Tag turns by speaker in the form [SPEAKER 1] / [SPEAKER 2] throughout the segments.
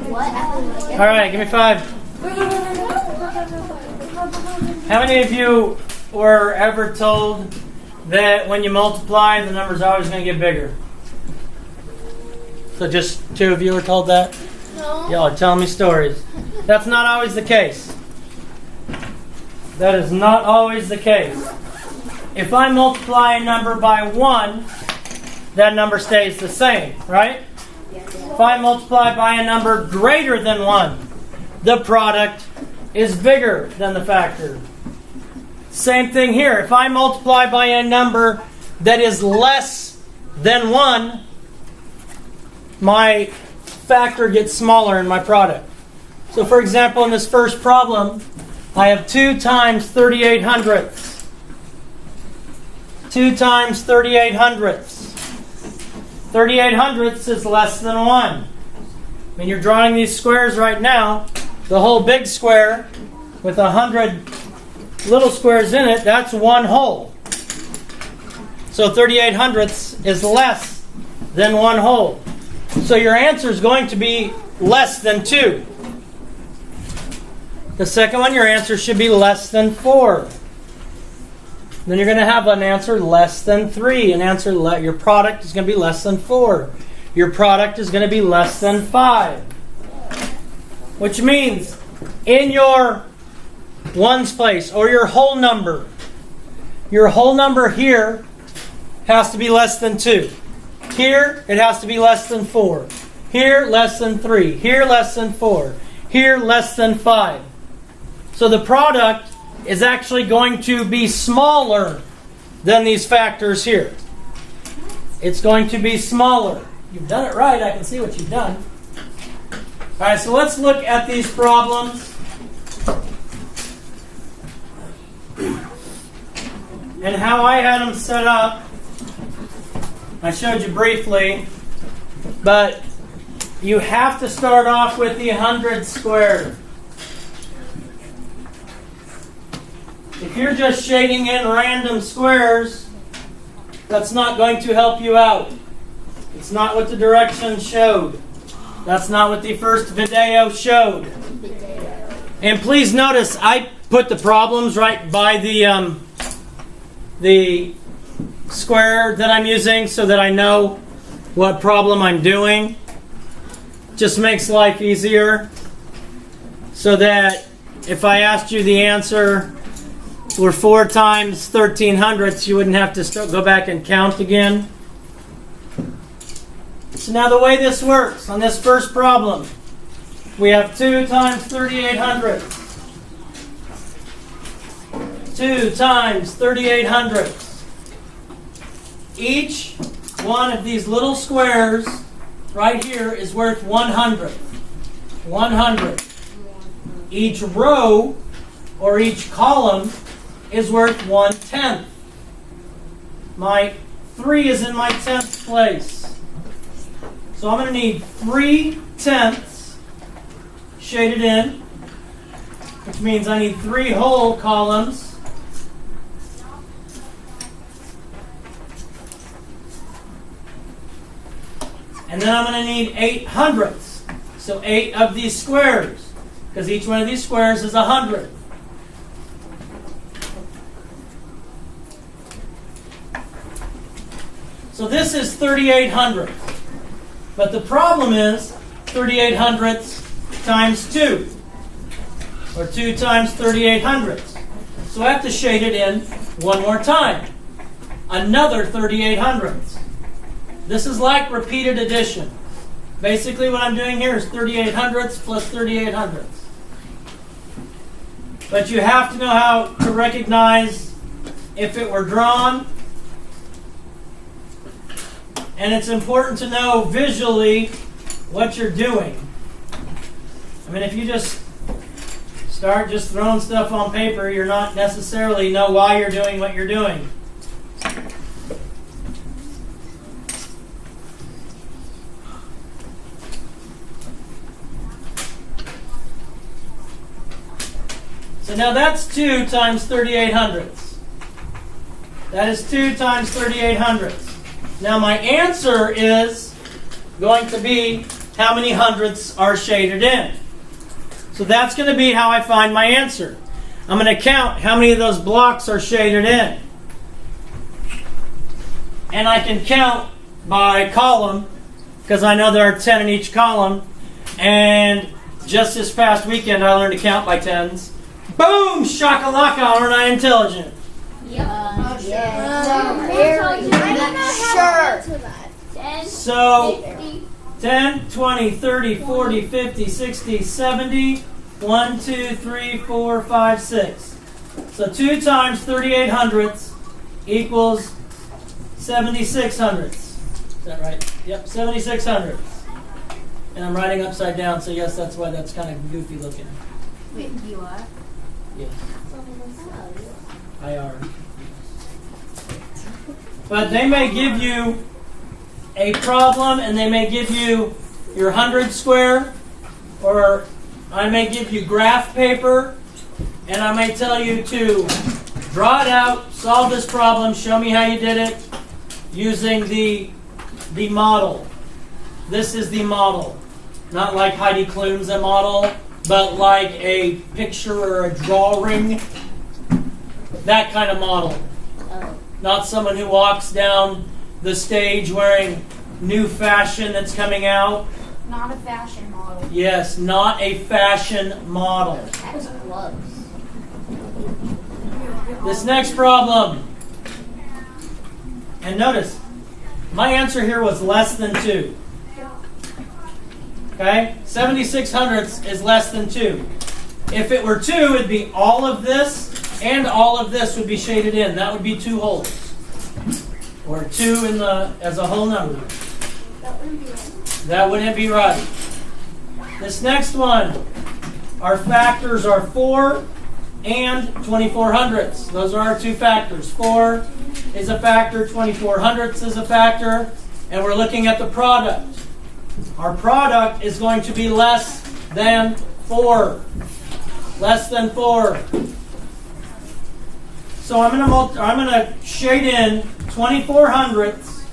[SPEAKER 1] All right, give me 5. How many of you were ever told that when you multiply, the number's always going to get bigger? So just 2 of you were told that?
[SPEAKER 2] No.
[SPEAKER 1] Y'all are telling me stories. That's not always the case. That is not always the case. If I multiply a number by 1, that number stays the same, right? If I multiply by a number greater than 1, the product is bigger than the factor. Same thing here. If I multiply by a number that is less than 1, my factor gets smaller in my product. So for example, in this first problem, I have 2 times 38 hundredths. 2 times 38 hundredths. 38 hundredths is less than 1. When you're drawing these squares right now, the whole big square with 100 little squares in it, that's 1 whole. So 38 hundredths is less than 1 whole. So your answer is going to be less than 2. The second one, your answer should be less than 4. Then you're going to have an answer less than 3. Your product is going to be less than 4. Your product is going to be less than 5. Which means in your ones place or your whole number here has to be less than 2. Here it has to be less than 4. Here less than 3. Here less than 4. Here less than 5. So the product is actually going to be smaller than these factors here. It's going to be smaller. You've done it right. I can see what you've done. All right, so let's look at these problems. And how I had them set up. I showed you briefly. But you have to start off with the 100 squared. If you're just shading in random squares, that's not going to help you out. It's not what the directions showed. That's not what the first video showed. And please notice, I put the problems right by the square that I'm using so that I know what problem I'm doing. Just makes life easier. So that if I asked you the answer were 4 times 13 hundredths, you wouldn't have to go back and count again. So now the way this works, on this first problem, we have 2 times 38 hundredths. 2 times 38 hundredths. Each one of these little squares right here is worth 100. 100. Each row or each column is worth 1/10. My 3 is in my 10th place. So I'm going to need 3/10 shaded in, which means I need 3 whole columns. And then I'm going to need 8 hundredths. So 8 of these squares, because each one of these squares is 100. So this is 38 hundredths. But the problem is 38 hundredths times 2. Or 2 times 38 hundredths. So I have to shade it in one more time. Another 38 hundredths. This is like repeated addition. Basically what I'm doing here is 38 hundredths plus 38 hundredths. But you have to know how to recognize if it were drawn. And it's important to know visually what you're doing. I mean, if you just start just throwing stuff on paper, you're not necessarily know why you're doing what you're doing. So now that's 2 times 38 hundredths. That is 2 times 38 hundredths. Now my answer is going to be how many hundredths are shaded in. So that's going to be how I find my answer. I'm going to count how many of those blocks are shaded in. And I can count by column, because I know there are 10 in each column. And just this past weekend, I learned to count by tens. Boom! Shakalaka, aren't I intelligent? So, 10, 20, 30, 40, 50, 60, 70, 1, 2, 3, 4, 5, 6. So 2 times 38 hundredths equals 76 hundredths. Is that right? Yep, 76 hundredths. And I'm writing upside down, so yes, that's why that's kind of goofy looking.
[SPEAKER 2] Wait, you are?
[SPEAKER 1] Yes. I are. But they may give you a problem, and they may give you your 100 square, or I may give you graph paper, and I may tell you to draw it out, solve this problem, show me how you did it using the model. This is the model. Not like Heidi Klum's a model, but like a picture or a drawing. That kind of model. Not someone who walks down the stage wearing new fashion that's coming out.
[SPEAKER 2] Not a fashion model.
[SPEAKER 1] Yes, not a fashion model.
[SPEAKER 2] That's gloves.
[SPEAKER 1] This next problem. And notice, my answer here was less than 2. Okay? 76 hundredths is less than 2. If it were 2, it'd be all of this and all of this would be shaded in. That would be 2 holes. Or 2 in the as a whole number. That wouldn't be right. This next one, our factors are 4 and 24 hundredths. Those are our 2 factors. 4 is a factor, 24 hundredths is a factor, and we're looking at the product. Our product is going to be less than 4. Less than 4. So I'm going to shade in 24 hundredths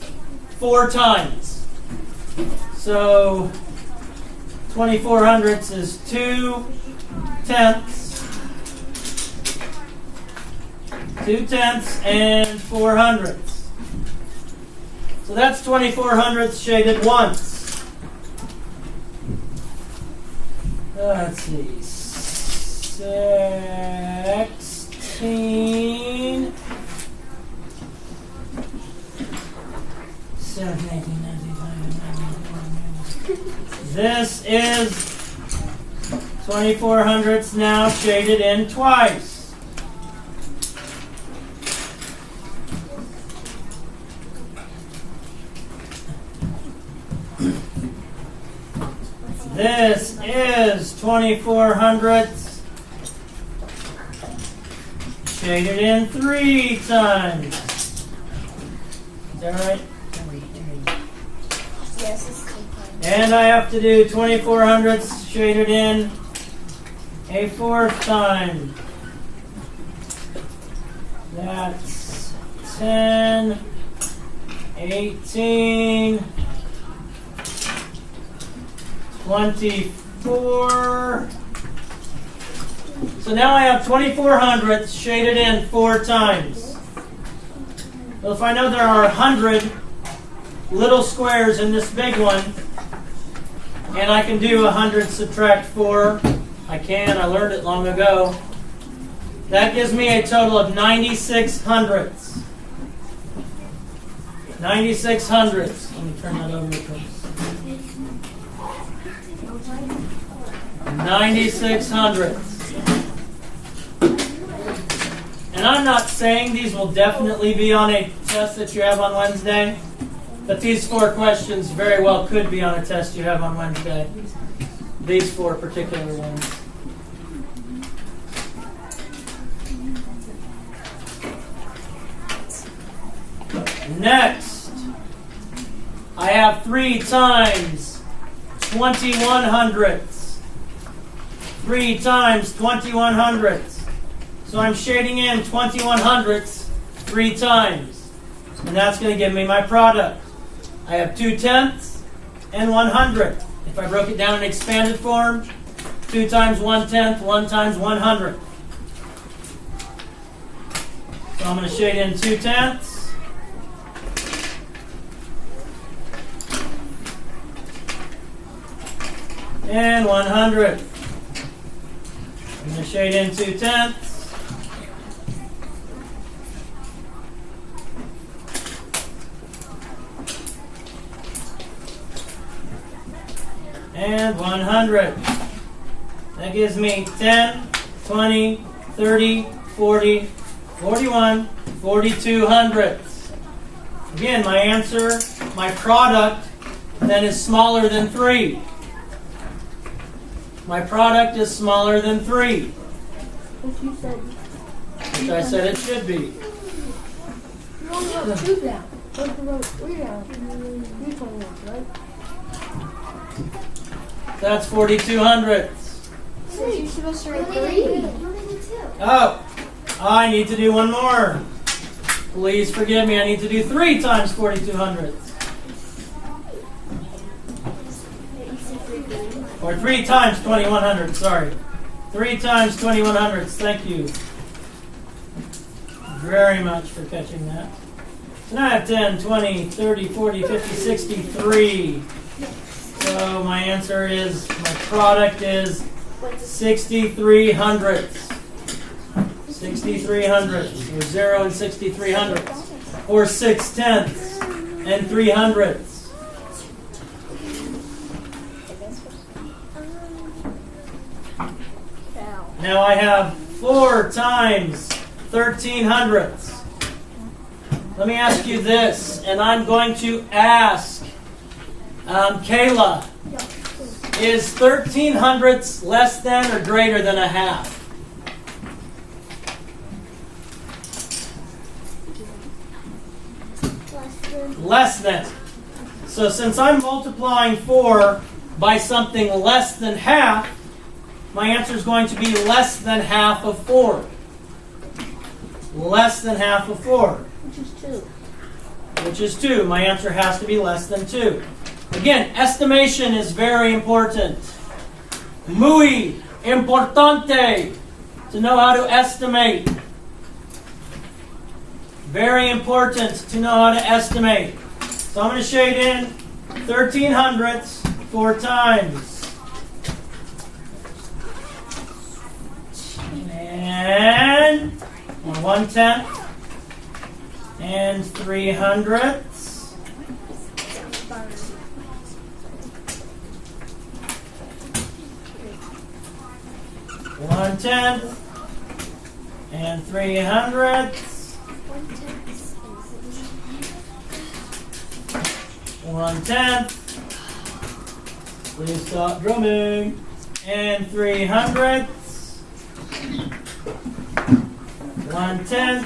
[SPEAKER 1] 4 times. So 24 hundredths is 2 tenths. 2 tenths and 4 hundredths. So that's 24 hundredths shaded once. Let's see. 16. 17, 18, 19, 20, 21. This is 24 hundredths now shaded in twice. This is 24 hundredths shaded in 3 times. Is that right?
[SPEAKER 2] Yes, it's 3 times.
[SPEAKER 1] And I have to do 24 hundredths shaded in a 4th time. That's 10, 18, 24. So now I have 24 hundredths shaded in 4 times. Well, if I know there are 100 little squares in this big one, and I can do 100 subtract 4, I can, I learned it long ago. That gives me a total of 96 hundredths. 96 hundredths. Let me turn that over to 96 hundredths. And I'm not saying these will definitely be on a test that you have on Wednesday, but these 4 questions very well could be on a test you have on Wednesday. These 4 particular ones. Next, I have 3 times 21 hundredths. 3 times 21 hundredths. So I'm shading in 21 hundredths 3 times. And that's going to give me my product. I have 2 tenths and 1 hundredth. If I broke it down in expanded form, 2 times 1/10, 1 times 100. So I'm going to shade in 2/10. And 100. I'm going to shade in 2/10. And 100. That gives me 10, 20, 30, 40, 41, 42 hundredths. Again, my answer, my product, then is smaller than 3. My product is smaller than 3.
[SPEAKER 3] What you said.
[SPEAKER 1] Which I said it should be.
[SPEAKER 3] You only wrote 2 down. What if you wrote 3 down? 321, right?
[SPEAKER 1] That's 42 hundredths.
[SPEAKER 3] So you're supposed to
[SPEAKER 2] You
[SPEAKER 3] write
[SPEAKER 2] only
[SPEAKER 3] 3?
[SPEAKER 2] did 2. You only did 2.
[SPEAKER 1] Oh, I need to do one more. Please forgive me. I need to do 3 times 42 hundredths. Or 3 times 21 hundredths, sorry. 3 times 21 hundredths. Thank you very much for catching that. So now I have 10, 20, 30, 40, 50, 63. So my answer is, my product is 63 hundredths. 63 hundredths. Or 0 and 63 hundredths. Or 6/10 and 3 hundredths. Now I have 4 times 13 hundredths. Let me ask you this, and I'm going to ask Kayla, is 13 hundredths less than or greater than a half? Less than. So since I'm multiplying 4 by something less than half, my answer is going to be less than half of 4. Less than half of 4.
[SPEAKER 3] Which is 2.
[SPEAKER 1] Which is 2. My answer has to be less than 2. Again, estimation is very important. Muy importante to know how to estimate. Very important to know how to estimate. So I'm going to shade in 13 hundredths 4 times. And 1/10 and 3 hundredths. 1/10 and 3 hundredths. 1/10. Please stop drumming. And 3 hundredths. 1/10.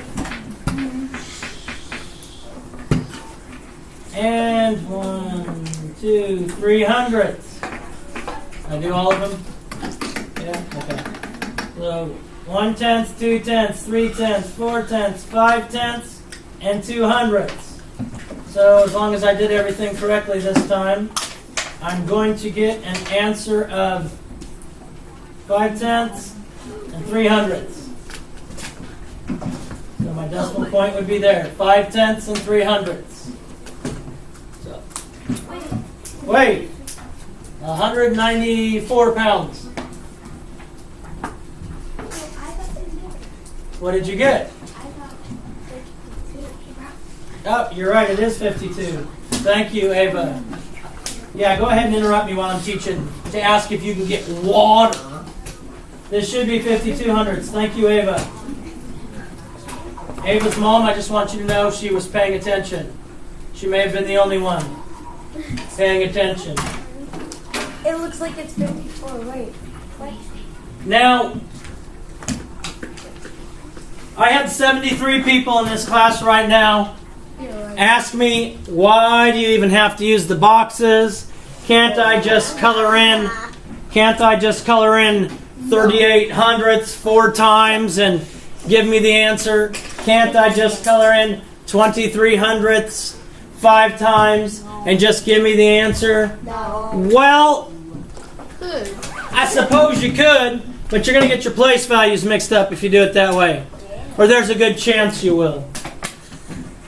[SPEAKER 1] And 1, 2, 3 hundredths. I do all of them? Yeah? Okay. So 1/10, 2/10, 3/10, 4/10, 5/10, and 2 hundredths. So as long as I did everything correctly this time, I'm going to get an answer of 5/10 and 3 hundredths. So my decimal point would be there, 5/10 and 3 hundredths. So, wait, 194 pounds. What did you get? Oh, you're right, it is 52. Thank you, Ava. Yeah, go ahead and interrupt me while I'm teaching to ask if you can get water. This should be 52 hundredths. Thank you, Ava. Ava's mom, I just want you to know she was paying attention. She may have been the only one paying attention.
[SPEAKER 3] It looks like it's 54. Wait.
[SPEAKER 1] Now, I had 73 people in this class right now. Ask me, why do you even have to use the boxes? Can't I just color in 38 hundredths 4 times and give me the answer? Can't I just color in 23 hundredths 5 times and just give me the answer?
[SPEAKER 2] No.
[SPEAKER 1] Well,
[SPEAKER 3] Good.
[SPEAKER 1] I suppose you could, but you're going to get your place values mixed up if you do it that way. Or there's a good chance you will.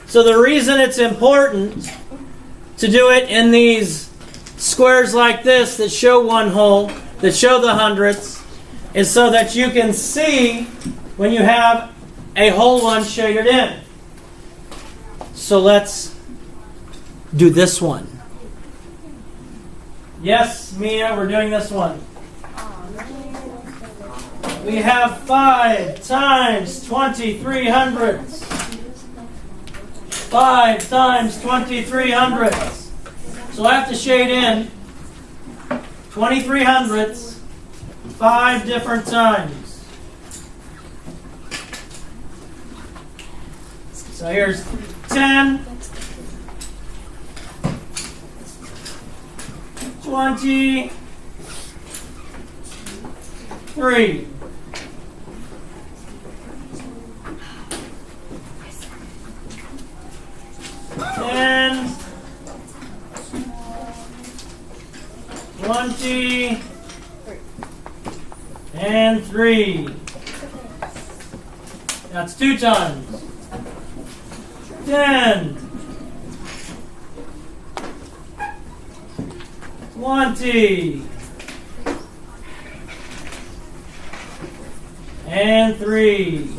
[SPEAKER 1] So the reason it's important to do it in these squares like this that show one whole, that show the hundredths, is so that you can see when you have a whole one shaded in. So let's do this one. Yes, Mia, we're doing this one. We have 5 times 23 hundredths. 5 times 23 hundredths. So I have to shade in 23 hundredths 5 different times. So here's 10, 23, 10, 20, and 3. That's 2 times. 10, 20, and 3.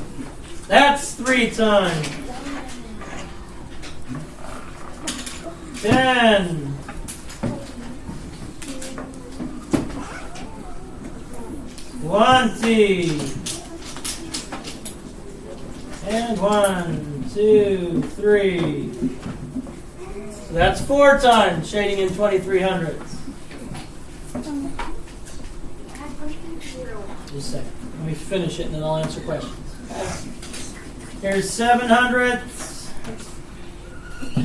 [SPEAKER 1] That's 3 times. 10, 20, and 1, 2, 3. So that's 4 times shading in 23 hundredths. Just a second. Let me finish it and then I'll answer questions. Here's 7 hundredths,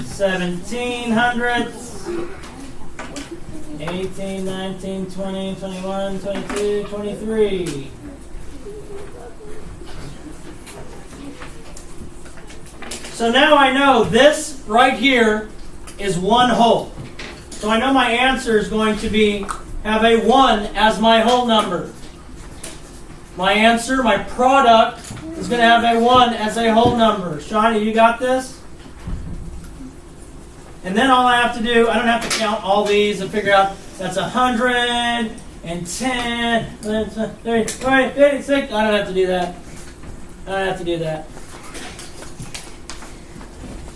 [SPEAKER 1] 17 hundredths, 18, 19, 20, 21, 22, 23. So now I know this right here is one whole. So I know my answer is going to have a 1 as my whole number. My answer, my product, is going to have a 1 as a whole number. Shawnee, you got this? And then all I have to do, I don't have to count all these and figure out that's 100 and 10, 30, 40, 56. I don't have to do that. I don't have to do that.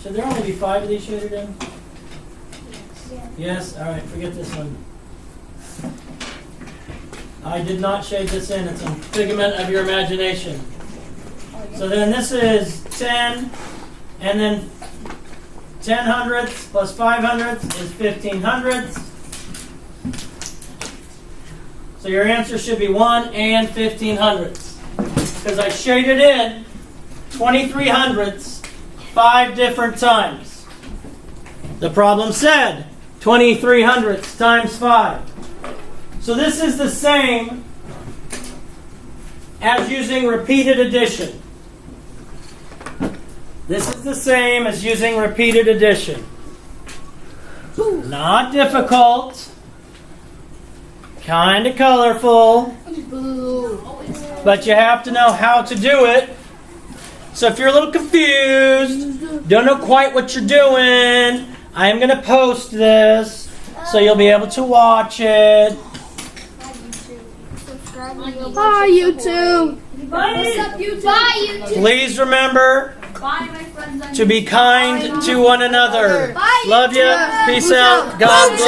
[SPEAKER 1] Should there only be 5 of these shaded in? Yes? All right, forget this one. I did not shade this in. It's a figment of your imagination. So then this is 10, and then 10 hundredths plus 5 hundredths is 15 hundredths. So your answer should be 1 and 15 hundredths. Because I shaded in 23 hundredths 5 different times. The problem said 23 hundredths times 5. So this is the same as using repeated addition. This is the same as using repeated addition. Not difficult. Kind of colorful. But you have to know how to do it. So if you're a little confused, don't know quite what you're doing, I am going to post this so you'll be able to watch it.
[SPEAKER 3] Bye, YouTube.
[SPEAKER 2] What's up, YouTube? Bye, YouTube.
[SPEAKER 1] Please remember
[SPEAKER 2] Bye, my friends.
[SPEAKER 1] to be kind to one another.
[SPEAKER 2] Bye,
[SPEAKER 1] Love you.
[SPEAKER 2] YouTube.
[SPEAKER 1] Peace out. God bless.